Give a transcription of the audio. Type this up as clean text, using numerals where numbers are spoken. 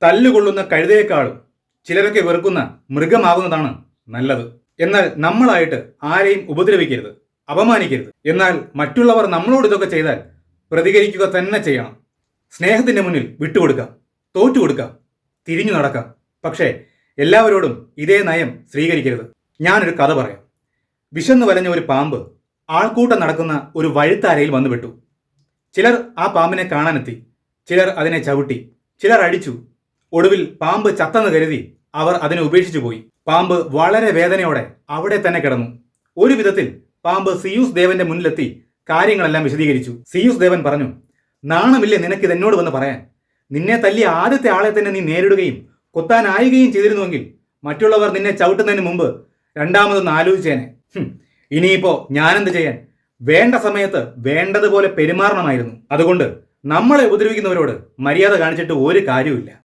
തല്ലുകൊള്ളുന്ന കഴുതയേക്കാളും ചിലരൊക്കെ വെറുക്കുന്ന മൃഗമാകുന്നതാണ് നല്ലത്. എന്നാൽ നമ്മളായിട്ട് ആരെയും ഉപദ്രവിക്കരുത്, അപമാനിക്കരുത്. എന്നാൽ മറ്റുള്ളവർ നമ്മളോട് ഇതൊക്കെ ചെയ്താൽ പ്രതികരിക്കുക തന്നെ ചെയ്യണം. സ്നേഹത്തിന്റെ മുന്നിൽ വിട്ടുകൊടുക്കാം, തോറ്റുകൊടുക്കാം, തിരിഞ്ഞു നടക്കാം. പക്ഷേ എല്ലാവരോടും ഇതേ നയം സ്വീകരിക്കരുത്. ഞാനൊരു കഥ പറയാം. വിശന്നു വലഞ്ഞ ഒരു പാമ്പ് ആൾക്കൂട്ടം നടക്കുന്ന ഒരു വഴിത്താരയിൽ വന്നു വിട്ടു. ചിലർ ആ പാമ്പിനെ കാണാനെത്തി, ചിലർ അതിനെ ചവിട്ടി, ചിലർ അടിച്ചു. ഒടുവിൽ പാമ്പ് ചത്തെന്ന് കരുതി അവർ അതിനെ ഉപേക്ഷിച്ചു പോയി. പാമ്പ് വളരെ വേദനയോടെ അവിടെ തന്നെ കിടന്നു. ഒരു വിധത്തിൽ പാമ്പ് സിയൂസ് ദേവന്റെ മുന്നിലെത്തി കാര്യങ്ങളെല്ലാം വിശദീകരിച്ചു. സിയൂസ് ദേവൻ പറഞ്ഞു, നാണമില്ലേ നിനക്കിത് എന്നോട് വന്ന് പറയാൻ? നിന്നെ തല്ലിയ ആദ്യത്തെ ആളെ തന്നെ നീ നേരിടുകയും കൊത്താനായുകയും ചെയ്തിരുന്നുവെങ്കിൽ മറ്റുള്ളവർ നിന്നെ ചവിട്ടുന്നതിന് മുമ്പ് രണ്ടാമതൊന്ന് ആലോചിച്ചേനെ. ഇനിയിപ്പോ ഞാനെന്ത് ചെയ്യാൻ? വേണ്ട സമയത്ത് വേണ്ടതുപോലെ പെരുമാറണമായിരുന്നു. അതുകൊണ്ട് നമ്മളെ ഉപദ്രവിക്കുന്നവരോട് മര്യാദ കാണിച്ചിട്ട് ഒരു കാര്യവുമില്ല.